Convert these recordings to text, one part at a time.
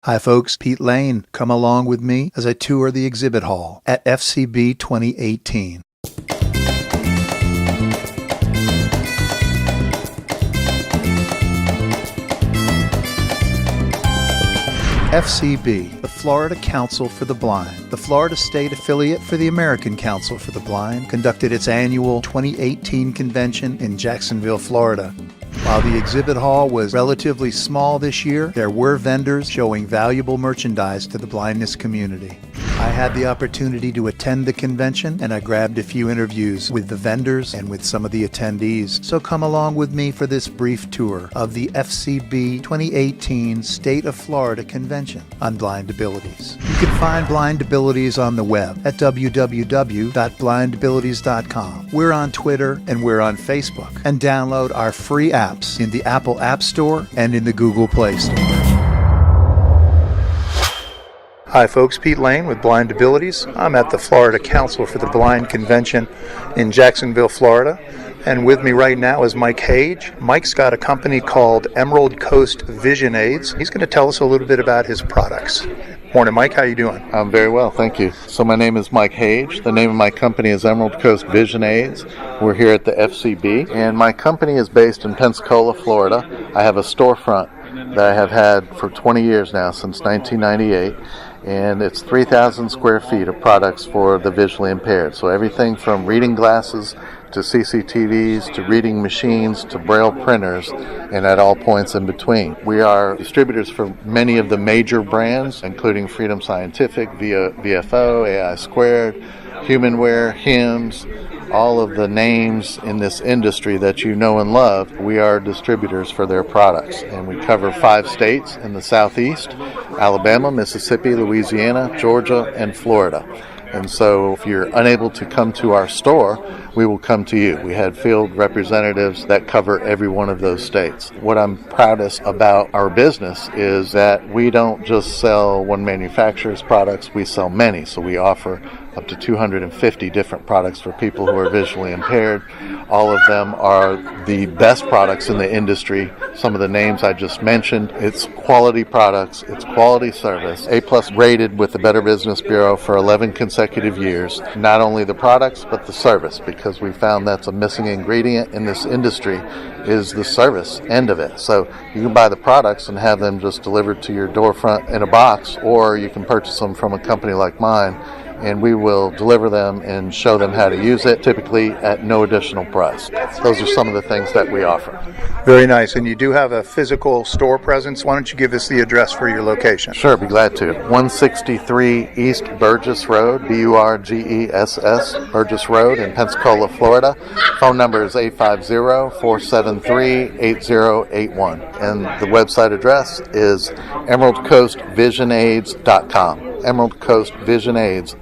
Hi folks, Pete Lane. Come along with me as I tour the exhibit hall at FCB 2018. FCB, the Florida Council for the Blind, the Florida state affiliate for the American Council for the Blind, conducted its annual 2018 convention in Jacksonville, Florida. While the exhibit hall was relatively small this year, there were vendors showing valuable merchandise to the blindness community. I had the opportunity to attend the convention, and I grabbed a few interviews with the vendors and with some of the attendees. So come along with me for this brief tour of the FCB 2018 State of Florida Convention on Blind Abilities. You can find Blind Abilities on the web at www.blindabilities.com. We're on Twitter and we're on Facebook. And download our free apps in the Apple App Store and in the Google Play Store. Hi folks, Pete Lane with Blind Abilities. I'm at the Florida Council for the Blind Convention in Jacksonville, Florida. And with me right now is Mike Hage. Mike's got a company called Emerald Coast Vision Aids. He's going to tell us a little bit about his products. Morning, Mike. How you doing? I'm very well, thank you. So my name is Mike Hage. The name of my company is Emerald Coast Vision Aids. We're here at the FCB, and my company is based in Pensacola, Florida. I have a storefront that I have had for 20 years now, since 1998. And it's 3,000 square feet of products for the visually impaired. So everything from reading glasses to CCTVs to reading machines to braille printers, and at all points in between. We are distributors for many of the major brands, including Freedom Scientific, VFO, AI Squared, Humanware, HIMS, all of the names in this industry that you know and love. We are distributors for their products, and we cover 5 states in the southeast: Alabama, Mississippi, Louisiana, Georgia, and Florida. And so if you're unable to come to our store, we will come to you. We had field representatives that cover every one of those states. What I'm proudest about our business is that we don't just sell one manufacturer's products, we sell many. So we offer up to 250 different products for people who are visually impaired. All of them are the best products in the industry. Some of the names I just mentioned. It's quality products, it's quality service, A+ rated with the Better Business Bureau for 11 consecutive years. Not only the products, but the service, because we found that's a missing ingredient in this industry, is the service end of it. So you can buy the products and have them just delivered to your door front in a box, or you can purchase them from a company like mine, and we will deliver them and show them how to use it, typically at no additional price. Those are some of the things that we offer. Very nice. And you do have a physical store presence. Why don't you give us the address for your location? Sure, be glad to. 163 East Burgess Road, Burgess, Burgess Road in Pensacola, Florida. Phone number is 850-473-8081. And the website address is emeraldcoastvisionaids.com. emeraldcoastvisionaids.com.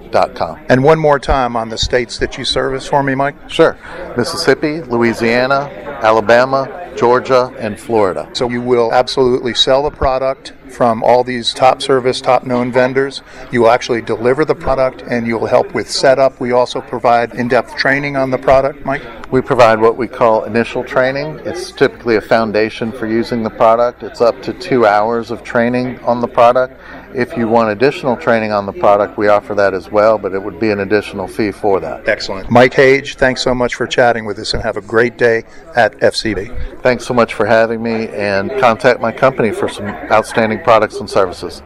And one more time on the states that you service for me, Mike? Sure. Mississippi, Louisiana, Alabama, Georgia, and Florida. So you will absolutely sell the product from all these top service, top known vendors. You will actually deliver the product, and you will help with setup. We also provide in-depth training on the product, Mike? We provide what we call initial training. It's typically a foundation for using the product. It's up to 2 hours of training on the product. If you want additional training on the product, we offer that as well, but it would be an additional fee for that. Excellent. Mike Hage, thanks so much for chatting with us, and have a great day at FCB. Thanks so much for having me, and contact my company for some outstanding products and services.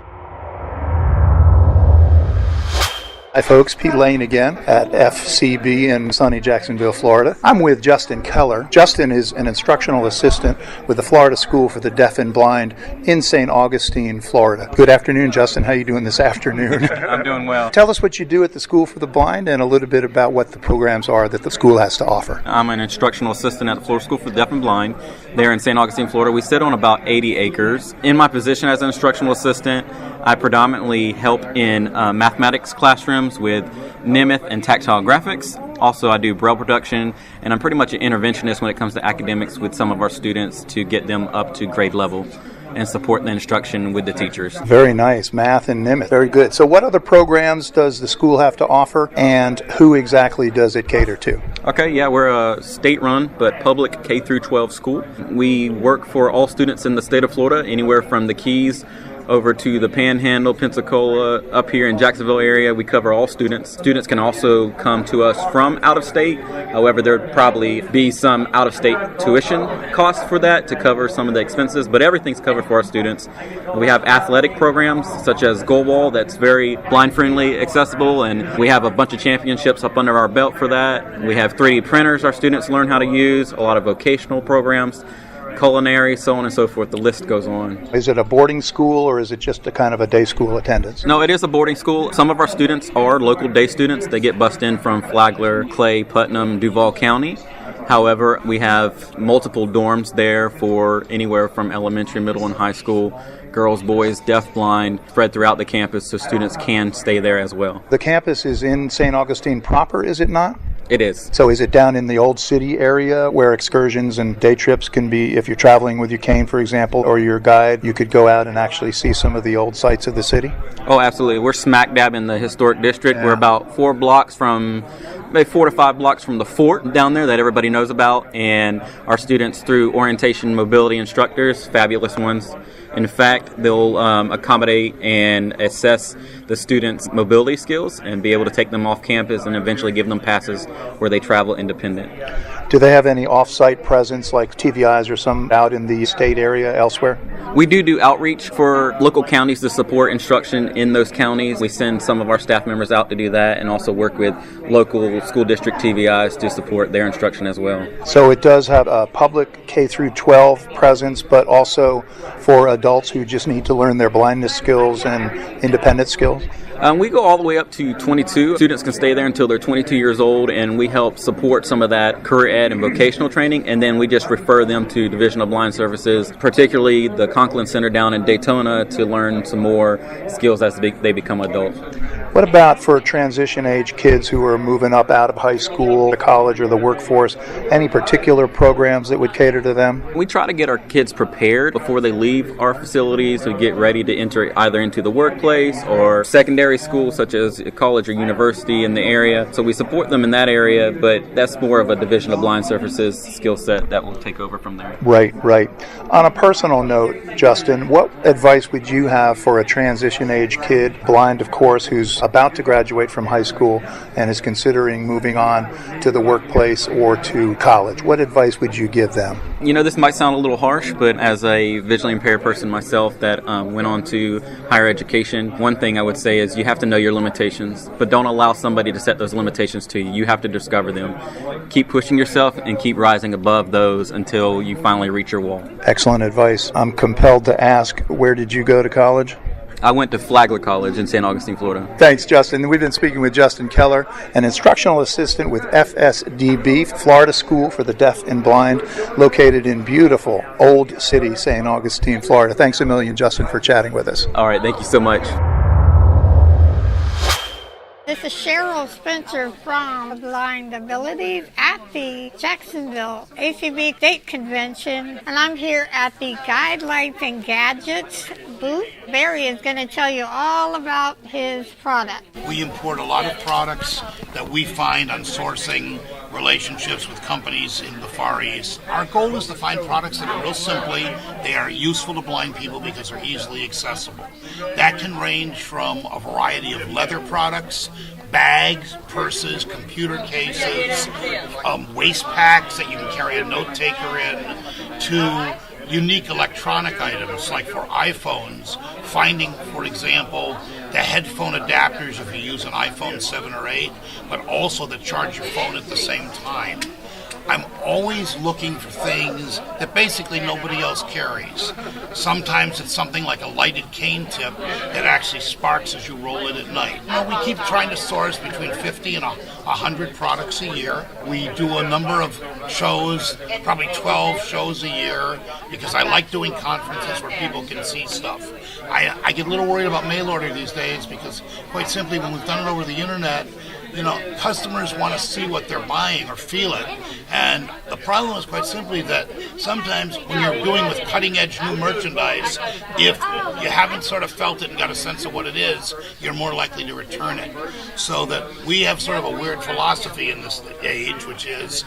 Hi folks, Pete Lane again at FCB in sunny Jacksonville, Florida. I'm with Justin Keller. Justin is an instructional assistant with the Florida School for the Deaf and Blind in St. Augustine, Florida. Good afternoon, Justin. How are you doing this afternoon? I'm doing well. Tell us what you do at the School for the Blind and a little bit about what the programs are that the school has to offer. I'm an instructional assistant at the Florida School for the Deaf and Blind there in St. Augustine, Florida. We sit on about 80 acres. In my position as an instructional assistant, I predominantly help in mathematics classrooms with Nemeth and tactile graphics. Also, I do braille production, and I'm pretty much an interventionist when it comes to academics with some of our students to get them up to grade level and support the instruction with the teachers. Very nice. Math and Nemeth. Very good. So what other programs does the school have to offer, and who exactly does it cater to? Okay, yeah, we're a state-run but public K through 12 school. We work for all students in the state of Florida, anywhere from the Keys over to the Panhandle, Pensacola, up here in Jacksonville area. We cover all students. Students can also come to us from out of state. However, there would probably be some out of state tuition costs for that to cover some of the expenses, but everything's covered for our students. We have athletic programs such as goalball that's very blind friendly, accessible, and we have a bunch of championships up under our belt for that. We have 3D printers our students learn how to use, a lot of vocational programs, culinary, so on and so forth. The list goes on. Is it a boarding school or is it just a kind of a day school attendance? No, it is a boarding school. Some of our students are local day students. They get bused in from Flagler, Clay, Putnam, Duval County. However, we have multiple dorms there for anywhere from elementary, middle, and high school. Girls, boys, deaf, blind, spread throughout the campus so students can stay there as well. The campus is in St. Augustine proper, is it not? It is. So is it down in the old city area where excursions and day trips can be, if you're traveling with your cane, for example, or your guide, you could go out and actually see some of the old sites of the city? Oh, absolutely. We're smack dab in the historic district. Yeah. We're about 4 to 5 blocks from the fort down there that everybody knows about, and our students, through orientation mobility instructors, fabulous ones. In fact, they'll accommodate and assess the students' mobility skills and be able to take them off campus and eventually give them passes where they travel independent. Do they have any off-site presence like TVIs or some out in the state area elsewhere? We do outreach for local counties to support instruction in those counties. We send some of our staff members out to do that and also work with local school district TVIs to support their instruction as well. So it does have a public K through 12 presence, but also for adults who just need to learn their blindness skills and independent skills? We go all the way up to 22. Students can stay there until they're 22 years old, and we help support some of that career ed and vocational training, and then we just refer them to Division of Blind Services, particularly the Conklin Center down in Daytona, to learn some more skills as they become adults. What about for transition age kids who are moving up out of high school to college or the workforce? Any particular programs that would cater to them? We try to get our kids prepared before they leave our facilities to get ready to enter either into the workplace or secondary school, such as a college or university in the area. So we support them in that area, but that's more of a Division of Blind Services skill set that will take over from there. Right. On a personal note, Justin, what advice would you have for a transition age kid, blind of course, who's about to graduate from high school and is considering moving on to the workplace or to college? What advice would you give them? You know, this might sound a little harsh, but as a visually impaired person myself that went on to higher education, one thing I would say is you have to know your limitations, but don't allow somebody to set those limitations to you. You have to discover them. Keep pushing yourself and keep rising above those until you finally reach your wall. Excellent advice. I'm compelled to ask, where did you go to college? I went to Flagler College in St. Augustine, Florida. Thanks, Justin. We've been speaking with Justin Keller, an instructional assistant with FSDB, Florida School for the Deaf and Blind, located in beautiful Old City, St. Augustine, Florida. Thanks a million, Justin, for chatting with us. All right, thank you so much. This is Cheryl Spencer from Blind Abilities at the Jacksonville ACB State Convention, and I'm here at the Guidelines and Gadgets booth. Barry is going to tell you all about his product. We import a lot of products that we find on sourcing relationships with companies in the Far East. Our goal is to find products that are real simply, they are useful to blind people because they're easily accessible. That can range from a variety of leather products, bags, purses, computer cases, waist packs that you can carry a note taker in, to unique electronic items like for iPhones, finding, for example, the headphone adapters if you use an iPhone 7 or 8, but also that charge your phone at the same time. I'm always looking for things that basically nobody else carries. Sometimes it's something like a lighted cane tip that actually sparks as you roll it at night. We keep trying to source between 50 and 100 products a year. We do a number of shows, probably 12 shows a year, because I like doing conferences where people can see stuff. I get a little worried about mail order these days because, quite simply, when we've done it over the internet, customers want to see what they're buying or feel it. And the problem is quite simply that sometimes when you're doing with cutting-edge new merchandise, if you haven't sort of felt it and got a sense of what it is, you're more likely to return it. So that we have sort of a weird philosophy in this age, which is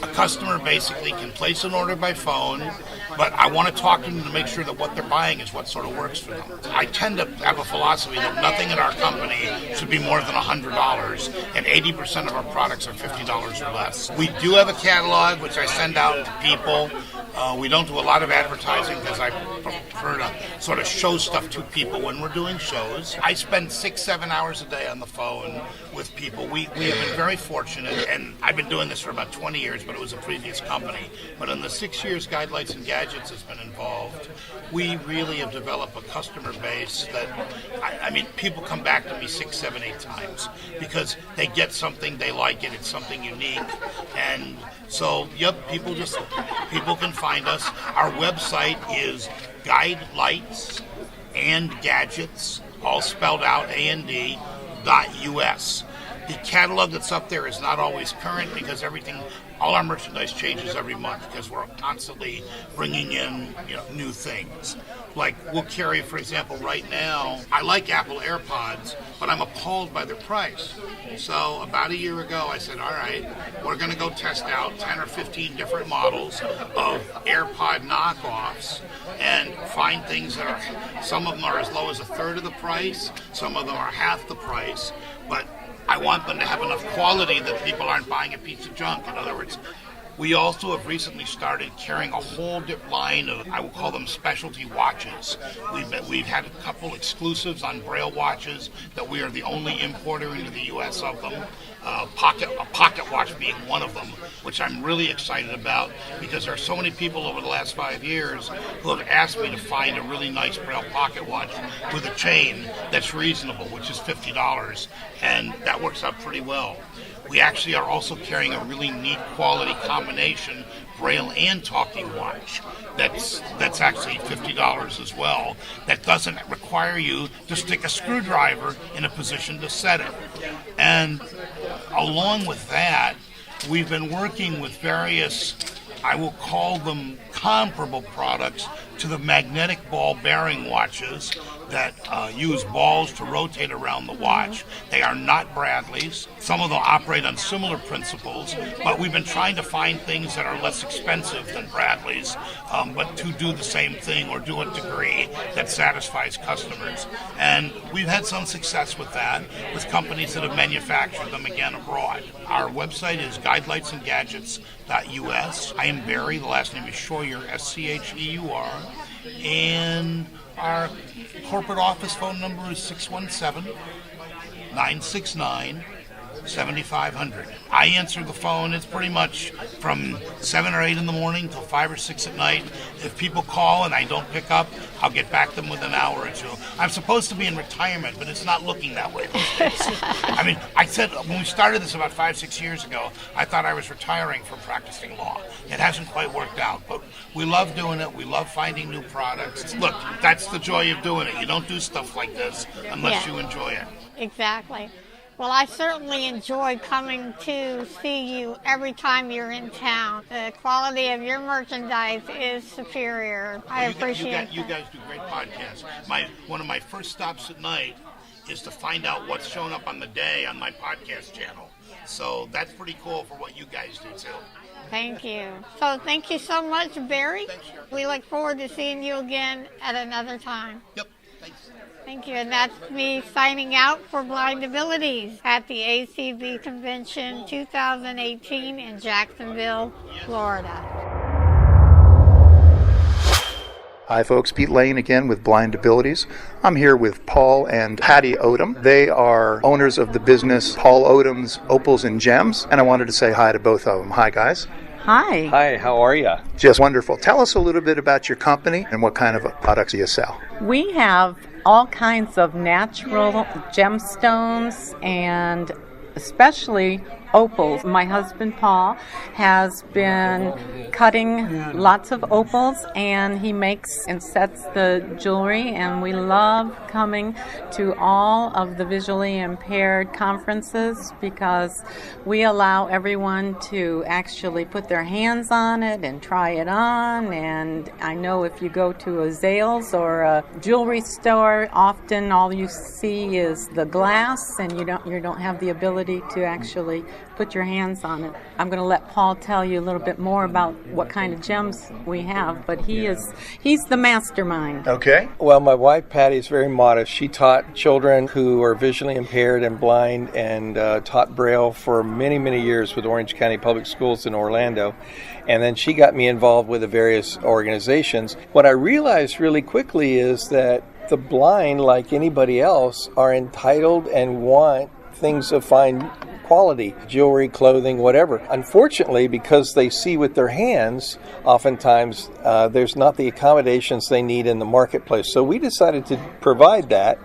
a customer basically can place an order by phone. but I want to talk to them to make sure that what they're buying is what sort of works for them. I tend to have a philosophy that nothing in our company should be more than $100, and 80% of our products are $50 or less. We do have a catalog, which I send out to people. We don't do a lot of advertising because I prefer to sort of show stuff to people when we're doing shows. I spend 6-7 hours a day on the phone with people. We have been very fortunate, and I've been doing this for about 20 years, but it was a previous company. But in the 6 years Guidelights and Gadgets has been involved, we really have developed a customer base that, I mean, people come back to me 6, 7, 8 times because they get something, they like it, it's something unique. And so, yep, people can find us. Our website is Guidelights and Gadgets, all spelled out, AND.US. The catalog that's up there is not always current because all our merchandise changes every month because we're constantly bringing in new things. Like we'll carry, for example, right now, I like Apple AirPods, but I'm appalled by their price. So about a year ago, I said, all right, we're going to go test out 10 or 15 different models of AirPod knockoffs and find things that are, some of them are as low as a third of the price, some of them are half the price, but I want them to have enough quality that people aren't buying a piece of junk. In other words, we also have recently started carrying a whole line of, I will call them specialty watches. We've had a couple exclusives on Braille watches that we are the only importer into the U.S. of them. A pocket watch being one of them, which I'm really excited about because there are so many people over the last 5 years who have asked me to find a really nice Braille pocket watch with a chain that's reasonable, which is $50, and that works out pretty well. We actually are also carrying a really neat quality combination Braille and talking watch that's actually $50 as well. That doesn't require you to stick a screwdriver in a position to set it. And along with that, we've been working with various, I will call them comparable products to the magnetic ball bearing watches that use balls to rotate around the watch. They are not Bradleys. Some of them operate on similar principles, but we've been trying to find things that are less expensive than Bradleys, but to do the same thing or do a degree that satisfies customers. And we've had some success with that, with companies that have manufactured them again abroad. Our website is guidelightsandgadgets.us. I am Barry, the last name is Scheuer, S-C-H-E-U-R, and our corporate office phone number is 617-969-7500. I answer the phone. It's pretty much from 7 or 8 in the morning till 5 or 6 at night. If people call and I don't pick up, I'll get back to them within an hour or two. I'm supposed to be in retirement, but it's not looking that way these days. I mean, I said when we started this about 5-6 years ago, I thought I was retiring from practicing law. It hasn't quite worked out, but we love doing it. We love finding new products. Look, that's the joy of doing it. You don't do stuff like this unless you enjoy it. Exactly. Well, I certainly enjoy coming to see you every time you're in town. The quality of your merchandise is superior. I appreciate you guys do great podcasts. One of my first stops at night is to find out what's showing up on the day on my podcast channel. So that's pretty cool for what you guys do, too. Thank you. So thank you so much, Barry. Thanks, Sharon. We look forward to seeing you again at another time. Yep, thanks. Thank you, and that's me signing out for Blind Abilities at the ACB Convention 2018 in Jacksonville, Florida. Hi folks, Pete Lane again with Blind Abilities. I'm here with Paul and Patty Odem. They are owners of the business Paul Odem's Opals and Gems, and I wanted to say hi to both of them. Hi guys. Hi. Hi, how are you? Just wonderful. Tell us a little bit about your company and what kind of products you sell. We have all kinds of natural gemstones and especially opals. My husband Paul has been cutting lots of opals, and he makes and sets the jewelry, and we love coming to all of the visually impaired conferences because we allow everyone to actually put their hands on it and try it on. And I know if you go to a Zales or a jewelry store, often all you see is the glass, and you don't have the ability to actually put your hands on it. I'm going to let Paul tell you a little bit more about what kind of gems we have, but he's the mastermind. Okay. Well, my wife, Patty, is very modest. She taught children who are visually impaired and blind and taught Braille for many, many years with Orange County Public Schools in Orlando. And then she got me involved with the various organizations. What I realized really quickly is that the blind, like anybody else, are entitled and want things of fine quality, jewelry, clothing, whatever. Unfortunately, because they see with their hands, oftentimes there's not the accommodations they need in the marketplace. So we decided to provide that.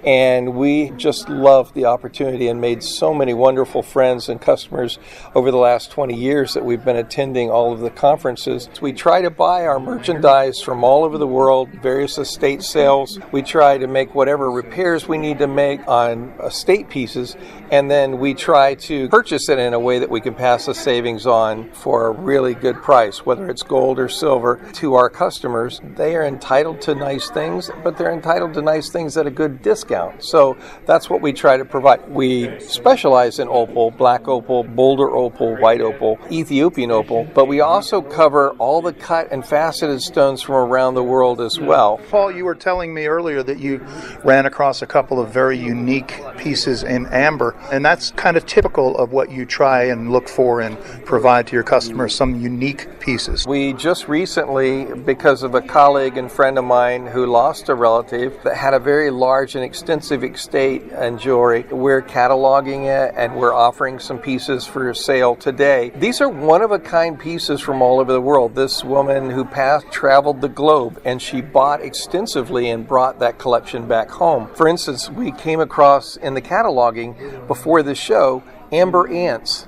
And we just loved the opportunity and made so many wonderful friends and customers over the last 20 years that we've been attending all of the conferences. We try to buy our merchandise from all over the world, various estate sales. We try to make whatever repairs we need to make on estate pieces, and then we try to purchase it in a way that we can pass a savings on for a really good price, whether it's gold or silver, to our customers. They are entitled to nice things, but they're entitled to nice things at a good discount. So that's what we try to provide. We specialize in opal, black opal, boulder opal, white opal, Ethiopian opal, but we also cover all the cut and faceted stones from around the world as well. Paul, you were telling me earlier that you ran across a couple of very unique pieces in amber, and that's kind of typical of what you try and look for and provide to your customers, some unique pieces. We just recently, because of a colleague and friend of mine who lost a relative that had a very large and extensive estate and jewelry, we're cataloging it and we're offering some pieces for sale today. These are one-of-a-kind pieces from all over the world. This woman who passed traveled the globe, and she bought extensively and brought that collection back home. For instance, we came across in the cataloging before the show amber ants,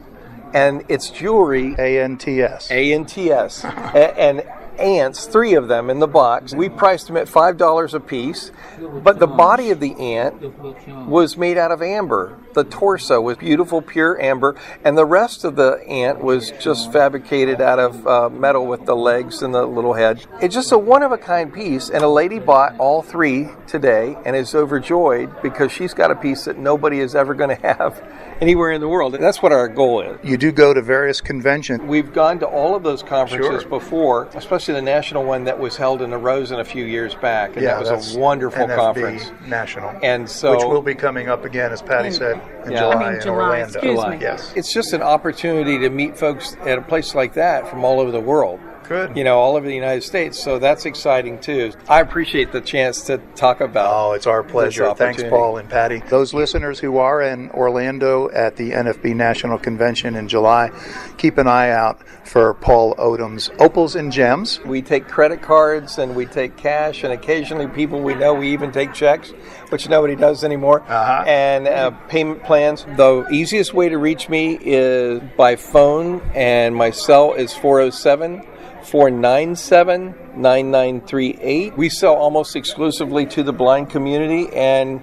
and it's jewelry. ANTS. ANTS. And ants, 3 of them in the box. We priced them at $5 a piece, but the body of the ant was made out of amber. The torso was beautiful, pure amber, and the rest of the ant was just fabricated out of metal with the legs and the little head. It's just a one-of-a-kind piece, and a lady bought all 3 today and is overjoyed because she's got a piece that nobody is ever going to have anywhere in the world. And that's what our goal is. You do go to various conventions. We've gone to all of those conferences Sure. before, especially the national one that was held in the Rosen a few years back. And that was a wonderful NFB conference. National. And so, which will be coming up again, as Patty said, in Yeah. July in Orlando. Excuse me. Yes. it's just an opportunity to meet folks at a place like that from all over the world. Good. You know, all over the United States. So that's exciting too. I appreciate the chance to talk about. Oh, it's our pleasure. this Thanks, opportunity. Paul and Patty. Those listeners who are in Orlando at the NFB National Convention in July, keep an eye out for Paul Odem's Opals and Gems. We take credit cards and we take cash, and occasionally people we know, we even take checks, which nobody does anymore. And payment plans. The easiest way to reach me is by phone, and my cell is 407-497-9938. We sell almost exclusively to the blind community, and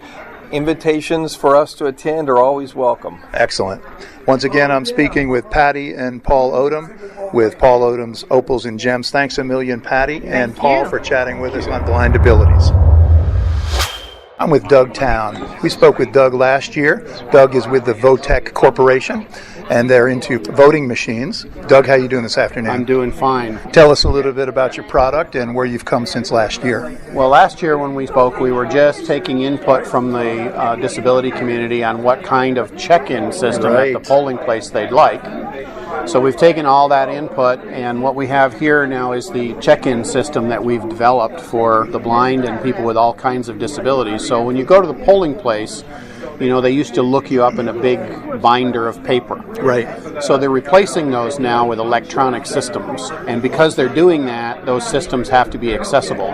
invitations for us to attend are always welcome. Excellent. Once again, I'm speaking with Patty and Paul Odem with Paul Odem's Opals and Gems. Thanks a million, Patty and Paul, for chatting with us on Blind Abilities. I'm with Doug Town. We spoke with Doug last year. Doug is with the VoteTech Corporation, and they're into voting machines. Doug, how are you doing this afternoon? I'm doing fine. Tell us a little bit about your product and where you've come since last year. Well, last year when we spoke, we were just taking input from the disability community on what kind of check-in system at the polling place they'd like. So we've taken all that input, and what we have here now is the check-in system that we've developed for the blind and people with all kinds of disabilities. So when you go to the polling place, you know, they used to look you up in a big binder of paper. Right. So they're replacing those now with electronic systems. And because they're doing that, those systems have to be accessible.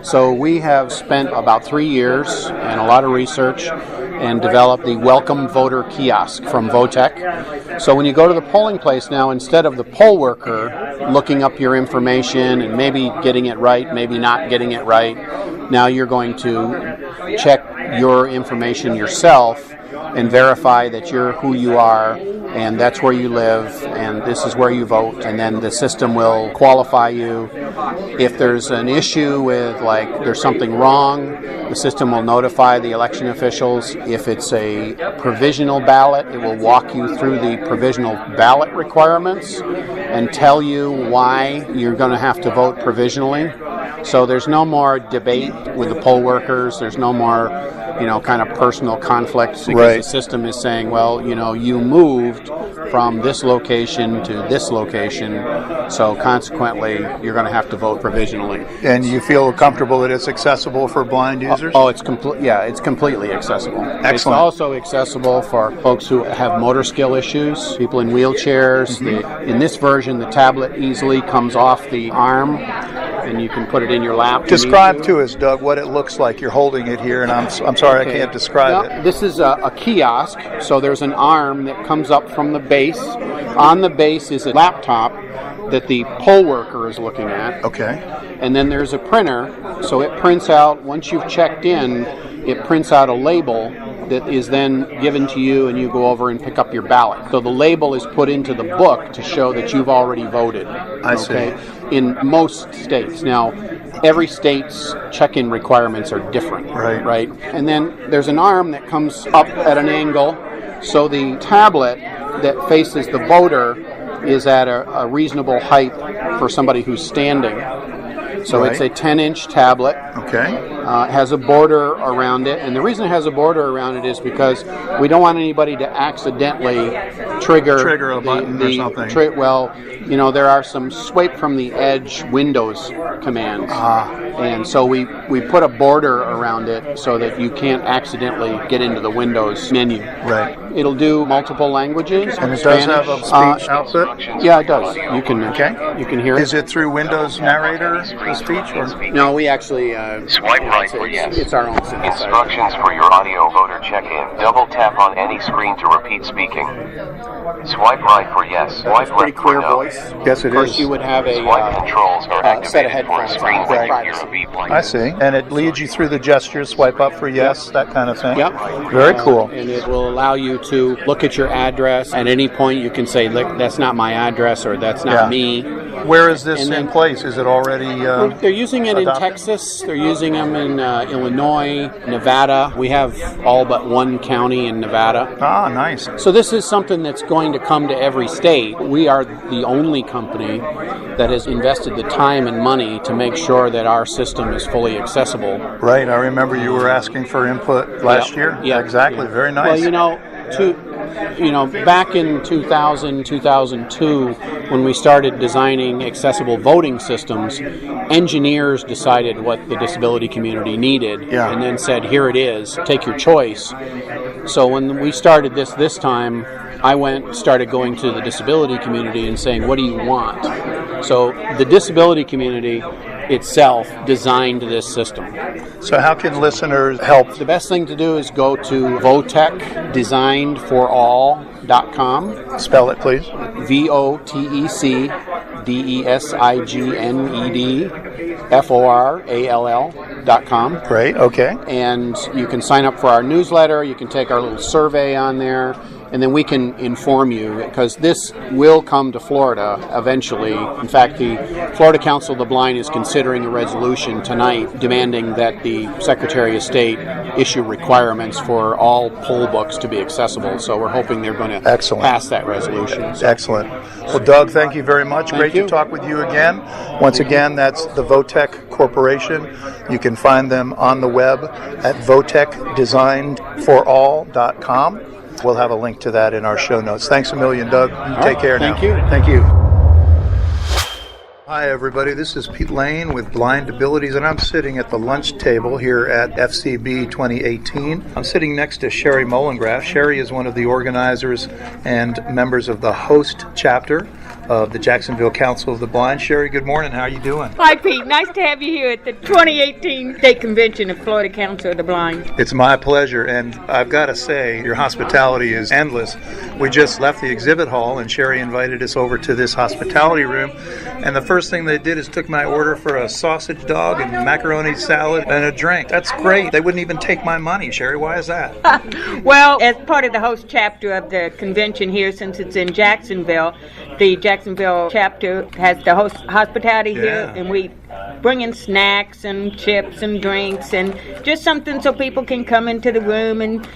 So we have spent about 3 years and a lot of research and developed the Welcome Voter Kiosk from VoteTech. So when you go to the polling place now, instead of the poll worker looking up your information and maybe getting it right, maybe not getting it right, now you're going to check your information yourself and verify that you're who you are, and that's where you live, and this is where you vote, and then the system will qualify you. If there's an issue with, like, there's something wrong, the system will notify the election officials. If it's a provisional ballot, it will walk you through the provisional ballot requirements and tell you why you're going to have to vote provisionally. So there's no more debate with the poll workers. There's no more, kind of personal conflicts, because the system is saying, well, you moved from this location to this location, so consequently you're going to have to vote provisionally. And you feel comfortable that it's accessible for blind users? Oh, it's completely accessible. Excellent. It's also accessible for folks who have motor skill issues, people in wheelchairs. In this version, the tablet easily comes off the arm, and you can put it in your lap. Describe to us, Doug, what it looks like. You're holding it here, and I'm sorry, I can't describe it. This is a kiosk, so there's an arm that comes up from the base. On the base is a laptop that the poll worker is looking at. Okay. And then there's a printer, so it prints out, once you've checked in, it prints out a label that is then given to you, and you go over and pick up your ballot. So the label is put into the book to show that you've already voted. I see. In most states. Now, every state's check-in requirements are different. Right. And then there's an arm that comes up at an angle, so the tablet that faces the voter is at a reasonable height for somebody who's standing. So it's a 10-inch tablet. Okay. It has a border around it, and the reason it has a border around it is because we don't want anybody to accidentally trigger a button or something. There are some swipe from the edge Windows commands, and so we put a border around it so that you can't accidentally get into the Windows menu. Right. It'll do multiple languages. And it does have a speech output? Yeah, it does. You can hear it. Is it through Windows Narrator, the speech? Or? No, we actually swipe right for yes. It's our own synthesizer. Instructions for your audio voter check-in. Double tap on any screen to repeat speaking. Swipe right for yes. Swipe pretty left clear for no. voice. Yes, it of course, is. you would have a swipe controls are set of activated for a headphones screen on when for you hear a beep like I see. And it leads you through the gestures, swipe up for yes, that kind of thing? Yep. Very cool. And it will allow you to look at your address. At any point, you can say, look, that's not my address, or that's not me. Where is this in place? Is it already they're using it adopted? in Texas. They're using them in Illinois, Nevada. We have all but one county in Nevada. Ah, nice. So this is something that's going to come to every state. We are the only company that has invested the time and money to make sure that our system is fully accessible. Right. I remember you were asking for input last year. Yeah, exactly. Yeah. Very nice. Well, back in 2000, 2002, when we started designing accessible voting systems, engineers decided what the disability community needed, and then said, here it is, take your choice. So when we started this time, I started going to the disability community and saying, what do you want? So the disability community itself designed this system. So how can listeners help? The best thing to do is go to VoteTechDesignedForAll.com. Spell it, please. VoteCheckDesignedForAll.com. Great, okay. And you can sign up for our newsletter, you can take our little survey on there, and then we can inform you, because this will come to Florida eventually. In fact, the Florida Council of the Blind is considering a resolution tonight demanding that the Secretary of State issue requirements for all poll books to be accessible. So we're hoping they're going to pass that resolution. So. Excellent. Well, Doug, thank you very much. Great to talk with you again. Once again, that's the VoteTech Corporation. You can find them on the web at VoteTechDesignedForAll.com. We'll have a link to that in our show notes. Thanks a million, Doug. You take care now. Thank you. Thank you. Hi, everybody. This is Pete Lane with Blind Abilities, and I'm sitting at the lunch table here at FCB 2018. I'm sitting next to Sherry Mollengrath. Sherry is one of the organizers and members of the host chapter of the Jacksonville Council of the Blind. Sherry, good morning. How are you doing? Hi, Pete. Nice to have you here at the 2018 State Convention of Florida Council of the Blind. It's my pleasure, and I've got to say, your hospitality is endless. We just left the exhibit hall, and Sherry invited us over to this hospitality room, and the first thing they did is took my order for a sausage dog and macaroni salad and a drink. That's great. They wouldn't even take my money. Sherry, why is that? Well, as part of the host chapter of the convention here, since it's in Jacksonville, the Jacksonville chapter has the hospitality here, and we bring in snacks and chips and drinks and just something so people can come into the room and,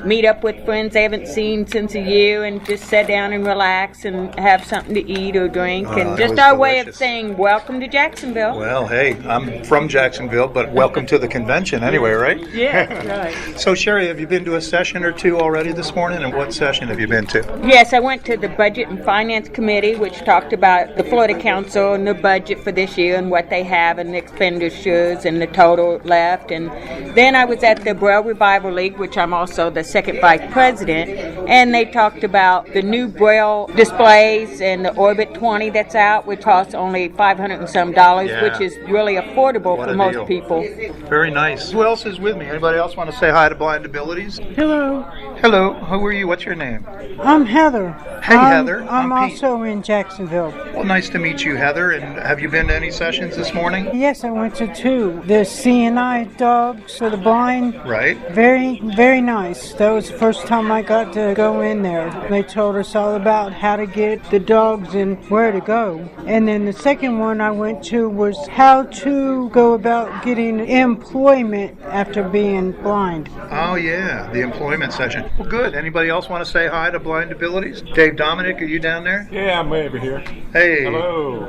meet up with friends they haven't seen since a year and just sit down and relax and have something to eat or drink. And just our way of saying welcome to Jacksonville. Well, hey, I'm from Jacksonville, but welcome to the convention anyway, right? Yeah, right. So, Sherry, have you been to a session or two already this morning, and what session have you been to? Yes, I went to the Budget and Finance Committee, which talked about the Florida Council and the budget for this year and what they have and the expenditures and the total left. And then I was at the Braille Revival League, which I'm also the second vice president, and they talked about the new Braille displays and the Orbit 20 that's out, which costs only $500 and some, which is really affordable for most people. Very nice. Who else is with me? Anybody else want to say hi to Blind Abilities? Hello. Hello. Who are you? What's your name? I'm Heather. Hey, Heather. I'm Pete. also in Jacksonville. Well, nice to meet you, Heather. And have you been to any sessions this morning? Yes, I went to two. The CNI dogs for the blind. Right. Very, very nice. That was the first time I got to go in there. They told us all about how to get the dogs and where to go. And then the second one I went to was how to go about getting employment after being blind. Oh, yeah, the employment session. Well, good. Anybody else want to say hi to Blind Abilities? Dave Dominic, are you down there? Yeah, I'm over here. Hey. Hello.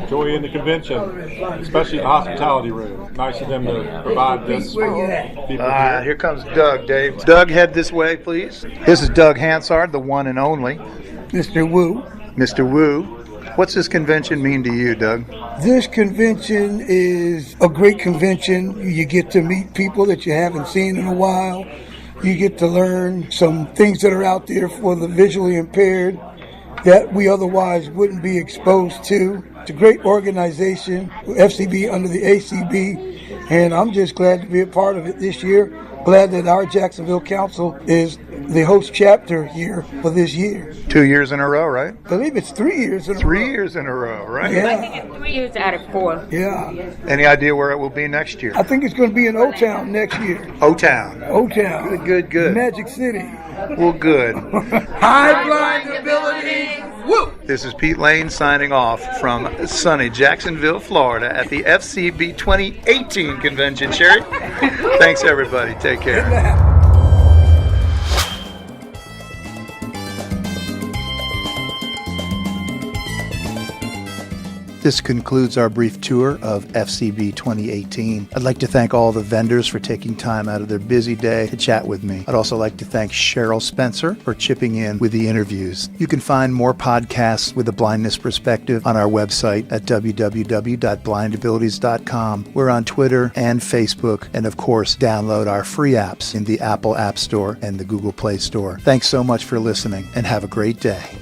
Enjoying the convention, especially the hospitality room. Nice of them to provide this for people here. Here comes Doug, Dave. Doug, head this way, please. This is Doug Hansard, the one and only. Mr. Wu. Mr. Wu. What's this convention mean to you, Doug? This convention is a great convention. You get to meet people that you haven't seen in a while. You get to learn some things that are out there for the visually impaired that we otherwise wouldn't be exposed to. It's a great organization, FCB under the ACB, and I'm just glad to be a part of it this year. Glad that our Jacksonville Council is the host chapter here for this year. 2 years in a row, right? I believe it's 3 years in a row. 3 years in a row, right? Yeah. I think it's 3 years out of 4. Yeah. Any idea where it will be next year? I think it's going to be in O-Town next year. O-Town. O-Town. Good. Magic City. Well, good. High Blind Ability. Woo! This is Pete Lane signing off from sunny Jacksonville, Florida at the FCB 2018 convention. Sherry? Thanks, everybody. Take care. This concludes our brief tour of FCB 2018. I'd like to thank all the vendors for taking time out of their busy day to chat with me. I'd also like to thank Cheryl Spencer for chipping in with the interviews. You can find more podcasts with a blindness perspective on our website at www.blindabilities.com. We're on Twitter and Facebook, and of course, download our free apps in the Apple App Store and the Google Play Store. Thanks so much for listening, and have a great day.